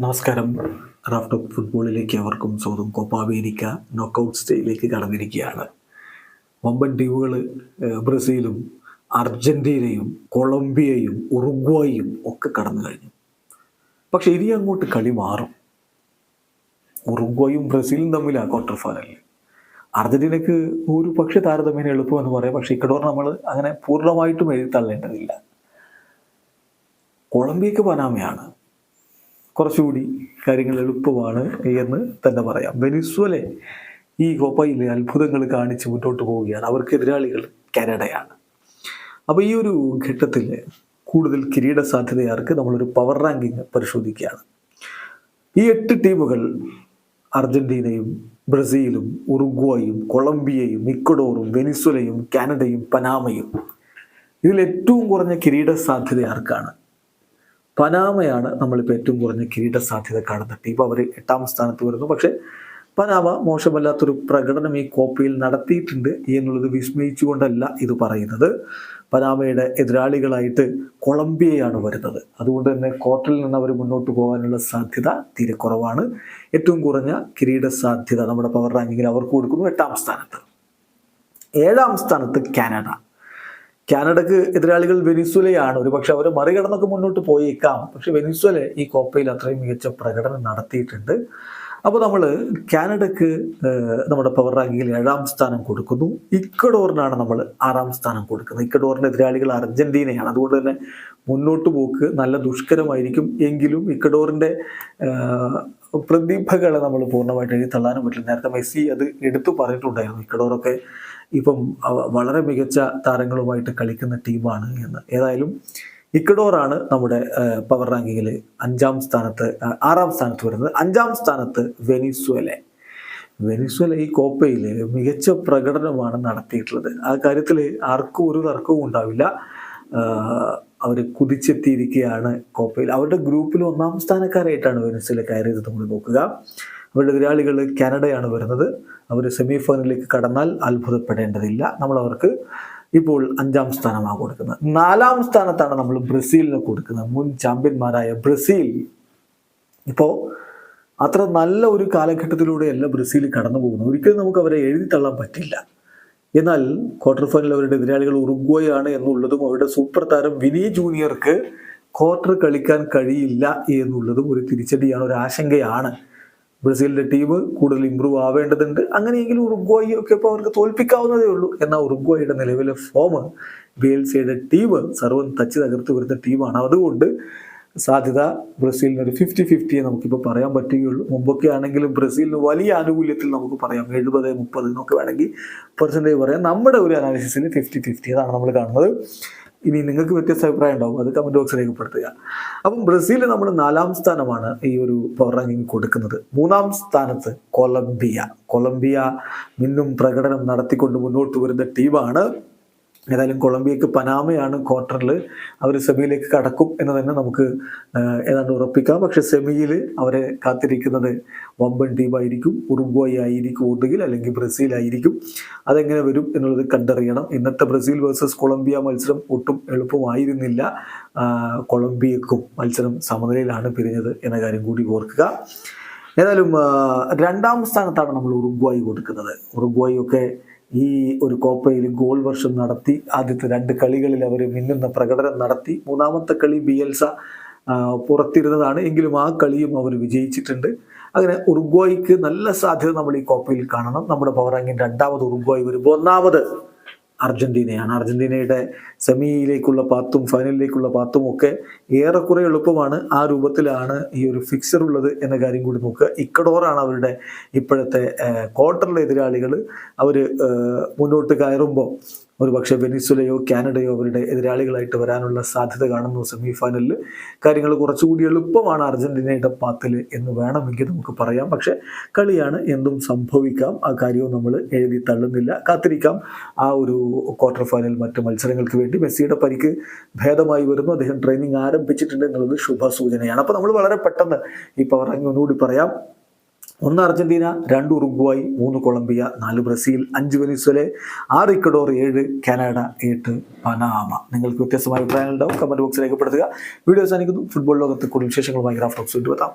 നമസ്കാരം. Raf talk ഫുട്ബോളിലേക്ക് അവർക്കും സ്വാഗതം. കോപ്പ അമേരിക്ക നോക്കൗട്ട് സ്റ്റേജിലേക്ക് കടന്നിരിക്കുകയാണ്. വമ്പൻ ടീമുകൾ ബ്രസീലും അർജന്റീനയും കൊളംബിയയും ഉറുഗ്വായും ഒക്കെ കടന്നു കഴിഞ്ഞു. പക്ഷെ ഇനി അങ്ങോട്ട് കളി മാറും. ഉറുഗ്വായും ബ്രസീലും തമ്മിലാണ് ക്വാർട്ടർ ഫൈനലിൽ. അർജന്റീനയ്ക്ക് ഒരു പക്ഷേ താരതമ്യേന എളുപ്പമെന്ന് പറയാം. പക്ഷേ ഇക്കഡോർ നമ്മൾ അങ്ങനെ പൂർണ്ണമായിട്ടും എഴുതിത്തള്ളേണ്ടതില്ല. കൊളംബിയക്ക് പനാമയാണ്. കുറച്ചുകൂടി കാര്യങ്ങൾ എളുപ്പമാണ് എന്ന് തന്നെ പറയാം. വെനിസ്വേല ഈ കോപ്പയിൽ അത്ഭുതങ്ങൾ കാണിച്ച് മുന്നോട്ട് പോവുകയാണ്. അവർക്ക് എതിരാളികൾ കാനഡയാണ്. അപ്പോൾ ഈ ഒരു ഘട്ടത്തിൽ കൂടുതൽ കിരീട സാധ്യതയാർക്ക് നമ്മളൊരു പവർ റാങ്കിങ് പരിശോധിക്കുകയാണ്. ഈ 8 ടീമുകൾ അർജന്റീനയും ബ്രസീലും ഉറുഗ്വായും കൊളംബിയയും ഇക്വഡോറും വെനിസ്വേലയും കാനഡയും പനാമയും. ഇതിൽ ഏറ്റവും കുറഞ്ഞ കിരീട സാധ്യത ആർക്കാണ്? പനാമയാണ് നമ്മളിപ്പോൾ ഏറ്റവും കുറഞ്ഞ കിരീട സാധ്യത കാണുന്ന ടീം. അവർ 8ാം സ്ഥാനത്ത് വരുന്നു. പക്ഷേ പനാമ മോശമല്ലാത്തൊരു പ്രകടനം ഈ കോപ്പയിൽ നടത്തിയിട്ടുണ്ട് എന്നുള്ളത് വിസ്മയിച്ചുകൊണ്ടല്ല ഇത് പറയുന്നത്. പനാമയുടെ എതിരാളികളായിട്ട് കൊളംബിയയാണ് വരുന്നത്. അതുകൊണ്ട് തന്നെ ക്വാർട്ടറിൽ നിന്ന് അവർ മുന്നോട്ട് പോകാനുള്ള സാധ്യത തീരെ കുറവാണ്. ഏറ്റവും കുറഞ്ഞ കിരീട സാധ്യത നമ്മുടെ പവർ റാങ്കിങ്ങിൽ അവർക്ക് കൊടുക്കുന്നു 8ാം സ്ഥാനത്ത്. 7ാം സ്ഥാനത്ത് കാനഡക്ക് എതിരാളികൾ വെനിസ്വേലയാണ്. ഒരു പക്ഷെ അവർ മറികടന്നൊക്കെ മുന്നോട്ട് പോയേക്കാം. പക്ഷെ വെനിസ്വേല ഈ കോപ്പയിൽ അത്രയും മികച്ച പ്രകടനം നടത്തിയിട്ടുണ്ട്. അപ്പോൾ നമ്മൾ കാനഡക്ക് നമ്മുടെ പവർ റാങ്കിങ്ങിൽ 7ാം സ്ഥാനം കൊടുക്കുന്നു. ഇക്വഡോറിനാണ് നമ്മൾ 6ാം സ്ഥാനം കൊടുക്കുന്നത്. ഇക്വഡോറിൻ്റെ എതിരാളികൾ അർജന്റീനയാണ്. അതുകൊണ്ട് തന്നെ മുന്നോട്ട് പോക്ക് നല്ല ദുഷ്കരമായിരിക്കും. എങ്കിലും ഇക്വഡോറിൻ്റെ പ്രതിഭകളെ നമ്മൾ പൂർണ്ണമായിട്ട് എഴുതി തള്ളാനും പറ്റില്ല. നേരത്തെ മെസ്സി അത് എടുത്തു പറഞ്ഞിട്ടുണ്ടായിരുന്നു. ഇക്വഡോറൊക്കെ ഇപ്പം വളരെ മികച്ച താരങ്ങളുമായിട്ട് കളിക്കുന്ന ടീമാണ് എന്ന്. ഏതായാലും ഇക്വഡോറാണ് നമ്മുടെ പവർ റാങ്കിങ്ങിൽ 6ാം സ്ഥാനത്ത് വരുന്നത്. 5ാം സ്ഥാനത്ത് വെനിസ്വേല ഈ കോപ്പയിൽ മികച്ച പ്രകടനമാണ് നടത്തിയിട്ടുള്ളത്. ആ കാര്യത്തിൽ ആർക്കും ഒരു തർക്കവും ഉണ്ടാവില്ല. അവർ കുതിച്ചെത്തിയിരിക്കുകയാണ് കോപ്പയിൽ. അവരുടെ ഗ്രൂപ്പിൽ 1ാം സ്ഥാനക്കാരായിട്ടാണ് വെനിസ്വേല കയറിയത്. നമ്മൾ നോക്കുക, അവരുടെ എതിരാളികൾ കാനഡയാണ് വരുന്നത്. അവർ സെമി ഫൈനലിലേക്ക് കടന്നാൽ അത്ഭുതപ്പെടേണ്ടതില്ല. നമ്മൾ അവർക്ക് ഇപ്പോൾ 5ാം സ്ഥാനമാണ് കൊടുക്കുന്നത്. 4ാം സ്ഥാനത്താണ് നമ്മൾ ബ്രസീലിന് കൊടുക്കുന്നത്. മുൻ ചാമ്പ്യന്മാരായ ബ്രസീൽ ഇപ്പോൾ അത്ര നല്ല ഒരു കാലഘട്ടത്തിലൂടെയല്ല ബ്രസീൽ കടന്നു പോകുന്നത്. ഒരിക്കലും നമുക്ക് അവരെ എഴുതി തള്ളാൻ പറ്റില്ല. എന്നാൽ ക്വാർട്ടർ ഫൈനലിൽ അവരുടെ എതിരാളികൾ ഉറുഗ്വായാണ് എന്നുള്ളതും അവരുടെ സൂപ്പർ താരം വിനി ജൂനിയർക്ക് ക്വാർട്ടർ കളിക്കാൻ കഴിയില്ല എന്നുള്ളതും ഒരു തിരിച്ചടിയാണ്, ഒരു ആശങ്കയാണ്. ബ്രസീലിൻ്റെ ടീം കൂടുതൽ ഇമ്പ്രൂവ് ആവേണ്ടതുണ്ട്. അങ്ങനെയെങ്കിൽ ഉറുഗ്വായി ഒക്കെ ഇപ്പോൾ അവർക്ക് തോൽപ്പിക്കാവുന്നതേ ഉള്ളൂ. എന്നാൽ ഉറുഗ്വായുടെ നിലവിലെ ഫോം, ബിഎൽസിയുടെ ടീം സർവ്വം തച്ച് തകർത്ത് വരുന്ന ടീമാണ്. അതുകൊണ്ട് സാധ്യത ബ്രസീലിനൊരു 50-50 നമുക്കിപ്പോൾ പറയാൻ പറ്റുകയുള്ളൂ. മുമ്പൊക്കെ ആണെങ്കിലും ബ്രസീലിന് വലിയ ആനുകൂല്യത്തിൽ നമുക്ക് പറയാം, 70-30 എന്നൊക്കെ വേണമെങ്കിൽ പെർസെൻറ്റേജ് പറയാം. നമ്മുടെ ഒരു അനാലിസിസിൽ 50-50 അതാണ് നമ്മൾ കാണുന്നത്. ഇനി നിങ്ങൾക്ക് വ്യത്യസ്ത അഭിപ്രായം ഉണ്ടാവും, അത് കമൻറ്റ് ബോക്സിൽ രേഖപ്പെടുത്തുക. അപ്പം ബ്രസീൽ നമ്മൾ 4ാം സ്ഥാനമാണ് ഈ ഒരു പവർ റാങ്കിങ് കൊടുക്കുന്നത്. 3ാം സ്ഥാനത്ത് കൊളംബിയ മിന്നും പ്രകടനം നടത്തിക്കൊണ്ട് മുന്നോട്ട് വരുന്ന ടീമാണ്. ഏതായാലും കൊളംബിയക്ക് പനാമയാണ് ക്വാർട്ടറിൽ. അവർ സെമിയിലേക്ക് കടക്കും എന്ന് തന്നെ നമുക്ക് ഏതാണ്ട് ഉറപ്പിക്കാം. പക്ഷെ സെമിയിൽ അവരെ കാത്തിരിക്കുന്നത് വമ്പൻ ടീമായിരിക്കും. ഉറുഗ്വായി ആയിരിക്കും ഒന്നുകിൽ, അല്ലെങ്കിൽ ബ്രസീൽ ആയിരിക്കും. അതെങ്ങനെ വരും എന്നുള്ളത് കണ്ടറിയണം. ഇന്നത്തെ ബ്രസീൽ വേഴ്സസ് കൊളംബിയ മത്സരം ഒട്ടും എളുപ്പമായിരുന്നില്ല. കൊളംബിയക്കും മത്സരം സമനിലയിലാണ് പിരിഞ്ഞത് എന്ന കാര്യം കൂടി ഓർക്കുക. ഏതായാലും 2ാം സ്ഥാനത്താണ് നമ്മൾ ഉറുഗ്വായി കൊടുക്കുന്നത്. ഉറുഗ്വായി ഒക്കെ ഈ ഒരു കോപ്പയിൽ ഗോൾ വർഷം നടത്തി. ആദ്യത്തെ 2 കളികളിൽ അവർ മിന്നുന്ന പ്രകടനം നടത്തി. 3ാമത്തെ കളി ബിയൽസ പുറത്തിരുന്നതാണ്. എങ്കിലും ആ കളിയും അവർ വിജയിച്ചിട്ടുണ്ട്. അങ്ങനെ ഉറുഗ്വായിക്ക് നല്ല സാധ്യത നമ്മൾ ഈ കോപ്പയിൽ കാണണം. നമ്മുടെ പവർ റാങ്കിങ് 2ാമത് ഉറുഗ്വായി വരുമ്പോൾ 1ാമത് അർജന്റീനയാണ്. അർജന്റീനയുടെ സെമിയിലേക്കുള്ള പാത്തും ഫൈനലിലേക്കുള്ള പാത്തും ഒക്കെ ഏറെക്കുറെ എളുപ്പമാണ്. ആ രൂപത്തിലാണ് ഈ ഒരു ഫിക്സർ ഉള്ളത് എന്ന കാര്യം കൂടി നോക്കുക. ഇക്വഡോറാണ് അവരുടെ ഇപ്പോഴത്തെ ക്വാർട്ടറിലെ എതിരാളികൾ. അവർ മുന്നോട്ട് കയറുമ്പോൾ ഒരു പക്ഷേ വെനിസ്വേലയോ കാനഡയോ അവരുടെ എതിരാളികളായിട്ട് വരാനുള്ള സാധ്യത കാണുന്നു. സെമി ഫൈനലിൽ കാര്യങ്ങൾ കുറച്ചുകൂടി എളുപ്പമാണ് അർജന്റീനയുടെ പാത്തിൽ എന്ന് വേണമെങ്കിൽ നമുക്ക് പറയാം. പക്ഷെ കളിയാണ്, എന്തും സംഭവിക്കാം. ആ കാര്യവും നമ്മൾ എഴുതി തള്ളുന്നില്ല. കാത്തിരിക്കാം ആ ഒരു ക്വാർട്ടർ ഫൈനൽ മറ്റ് മത്സരങ്ങൾക്ക് വേണ്ടി. മെസ്സിയുടെ പരിക്ക് ഭേദമായി വരുന്നു. അദ്ദേഹം ട്രെയിനിങ് ആരംഭിച്ചിട്ടുണ്ട് എന്നുള്ളത് ശുഭസൂചനയാണ്. അപ്പോൾ നമ്മൾ വളരെ പെട്ടെന്ന് ഈ പവർ റാങ്കിങ് ഒന്നുകൂടി പറയാം. 1 Argentina, 2 Uruguay, 3 Colombia, 4 Brazil, 5 Venezuela, 6 Ecuador, 7 Canada, 8 Panama. നിങ്ങൾക്ക് വ്യത്യസ്തമായ അഭിപ്രായങ്ങൾ ഉണ്ടാവും, കമന്റ് ബോക്സിൽ രേഖപ്പെടുത്തുക. വീഡിയോ അവസാനിക്കുന്നു. ഫുട്ബോൾ ലോകത്ത് കൂടുതൽ വിശേഷങ്ങളുമായി റാഫ് ടോക്സ് വീണ്ടും എത്താം.